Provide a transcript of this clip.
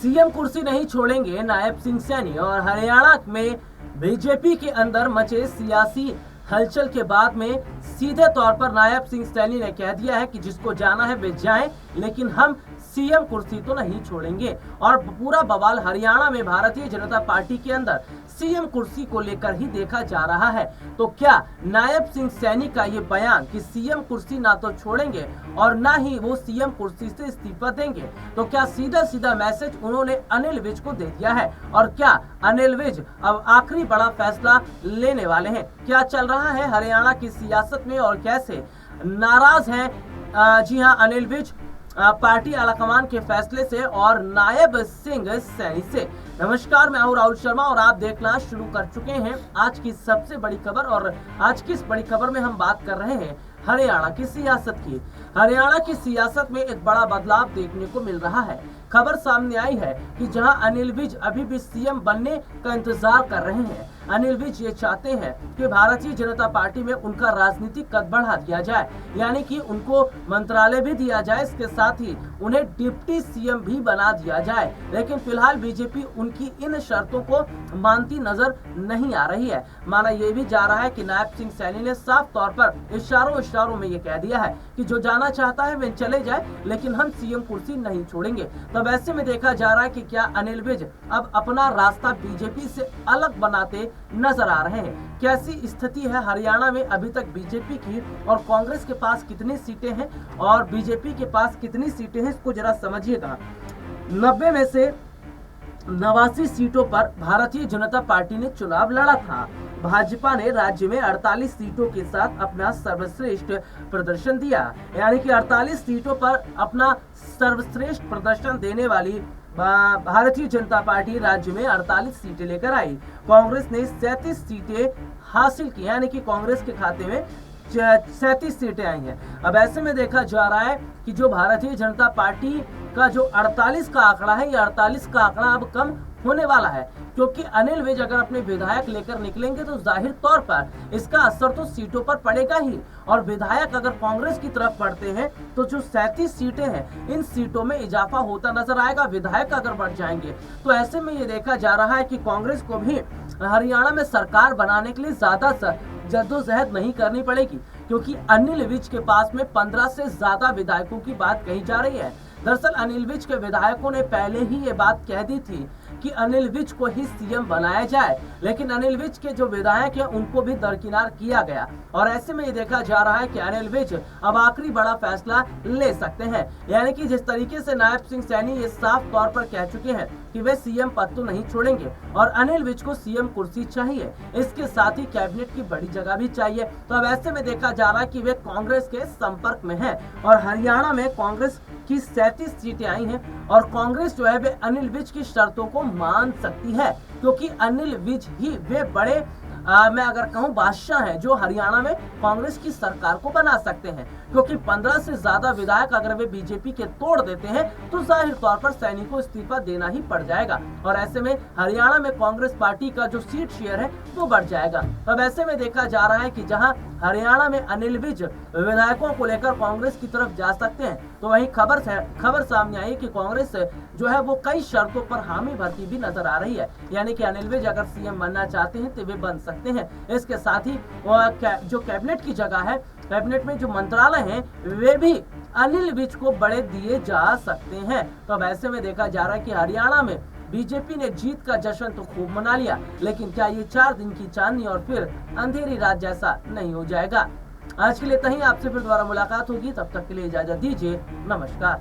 CM कुर्सी नहीं छोड़ेंगे नायब सिंह सैनी। और हरियाणा में बीजेपी के अंदर मचे सियासी हलचल के बाद में सीधे तौर पर नायब सिंह सैनी ने कह दिया है कि जिसको जाना है वे जाएं, लेकिन हम सीएम कुर्सी तो नहीं छोड़ेंगे। और पूरा बवाल हरियाणा में भारतीय जनता पार्टी के अंदर सीएम कुर्सी को लेकर ही देखा जा रहा है। तो क्या नायब सिंह सैनी का ये बयान कि सीएम कुर्सी ना तो छोड़ेंगे और ना ही वो सीएम कुर्सी से इस्तीफा देंगे, तो क्या सीधा सीधा मैसेज उन्होंने अनिल विज को दे दिया है? और क्या अनिल विज अब आखिरी बड़ा फैसला लेने वाले हैं? क्या चल रहा है हरियाणा की सियासत में और कैसे नाराज हैं जी हाँ अनिल विज पार्टी आलाकमान के फैसले से और नायब सिंह सैनी से। नमस्कार, मैं हूं राहुल शर्मा और आप देखना शुरू कर चुके हैं आज की सबसे बड़ी खबर। और आज की इस बड़ी खबर में हम बात कर रहे हैं हरियाणा की सियासत की। हरियाणा की सियासत में एक बड़ा बदलाव देखने को मिल रहा है। खबर सामने आई है कि जहां अनिल विज अभी भी सीएम बनने का इंतजार कर रहे हैं, अनिल विज ये चाहते हैं कि भारतीय जनता पार्टी में उनका राजनीतिक कद बढ़ा दिया जाए, यानी कि उनको मंत्रालय भी दिया जाए, इसके साथ ही उन्हें डिप्टी सीएम भी बना दिया जाए। लेकिन फिलहाल बीजेपी उनकी इन शर्तों को मानती नजर नहीं आ रही है। माना यह भी जा रहा है कि नायब सिंह सैनी ने साफ तौर पर इशारों में ये कह दिया है कि जो जाना चाहता है वे चले जाए, लेकिन हम सीएम कुर्सी नहीं छोड़ेंगे। तब ऐसे में देखा जा रहा है कि क्या अनिल विज अब अपना रास्ता बीजेपी से अलग बनाते नजर आ रहे हैं। कैसी स्थिति है हरियाणा में अभी तक बीजेपी की, और कांग्रेस के पास कितनी सीटें हैं और बीजेपी के पास कितनी सीटें हैं, इसको जरा समझिएगा। 90 में से 89 सीटों पर भारतीय जनता पार्टी ने चुनाव लड़ा था। भाजपा ने राज्य में 48 सीटों के साथ अपना सर्वश्रेष्ठ प्रदर्शन दिया, यानी कि 48 सीटों पर अपना सर्वश्रेष्ठ प्रदर्शन देने वाली भारतीय जनता पार्टी राज्य में 48 सीटें लेकर आई। कांग्रेस ने 37 सीटें हासिल की, यानी कि कांग्रेस के खाते में 37 सीटें आई हैं। अब ऐसे में देखा जा रहा है कि जो भारतीय जनता पार्टी का जो 48 का आंकड़ा है, ये 48 का आंकड़ा अब कम होने वाला है, क्योंकि अनिल विज अगर अपने विधायक लेकर निकलेंगे तो जाहिर तौर पर इसका असर तो सीटों पर पड़ेगा ही। और विधायक अगर कांग्रेस की तरफ बढ़ते हैं तो जो 37 सीटें हैं, इन सीटों में इजाफा होता नजर आएगा। विधायक अगर बढ़ जाएंगे तो ऐसे में ये देखा जा रहा है कि कांग्रेस को भी हरियाणा में सरकार बनाने के लिए ज्यादा जद्दोजहद नहीं करनी पड़ेगी, क्योंकि अनिल विज के पास में 15 से ज्यादा विधायकों की बात कही जा रही है। दरअसल अनिल विज के विधायकों ने पहले ही ये बात कह दी थी कि अनिल विज को ही सीएम बनाया जाए, लेकिन अनिल विज के जो विधायक हैं उनको भी दरकिनार किया गया। और ऐसे में ये देखा जा रहा है कि अनिल विज अब आखिरी बड़ा फैसला ले सकते हैं, यानी कि जिस तरीके से नायब सिंह सैनी ये साफ तौर पर कह चुके हैं कि वे सीएम पद तो नहीं छोड़ेंगे और अनिल विज को सीएम कुर्सी चाहिए, इसके साथ ही कैबिनेट की बड़ी जगह भी चाहिए। तो अब ऐसे में देखा जा रहा है कि वे कांग्रेस के संपर्क में है और हरियाणा में कांग्रेस की 37 सीटें आई हैं और कांग्रेस जो है वे अनिल विज की शर्तों को मान सकती है, क्योंकि अनिल विज ही वे बड़े मैं अगर कहूं बादशाह हैं जो हरियाणा में कांग्रेस की सरकार को बना सकते हैं। क्योंकि 15 से ज्यादा विधायक अगर वे बीजेपी के तोड़ देते हैं तो जाहिर तौर पर सैनी को इस्तीफा देना ही पड़ जाएगा और ऐसे में हरियाणा में कांग्रेस पार्टी का जो सीट शेयर है वो बढ़ जाएगा। अब ऐसे में देखा जा रहा है कि जहां हरियाणा में अनिल विज विधायकों को लेकर कांग्रेस की तरफ जा सकते हैं, तो वहीं खबर सामने आई कि कांग्रेस जो है वो कई शर्तों पर हामी भरती भी नजर आ रही है, यानी कि अनिल विज अगर सीएम बनना चाहते हैं तो वे बन सकते हैं। इसके साथ ही जो कैबिनेट की जगह है, कैबिनेट में जो मंत्रालय हैं, वे भी अनिल विज को बड़े दिए जा सकते हैं। तो अब ऐसे में देखा जा रहा है कि हरियाणा में बीजेपी ने जीत का जश्न तो खूब मना लिया, लेकिन क्या ये 4 दिन की चांदनी और फिर अंधेरी रात जैसा नहीं हो जाएगा? आज के लिए इतना ही, आपसे फिर दोबारा मुलाकात होगी, तब तक के लिए इजाजत दीजिए, नमस्कार।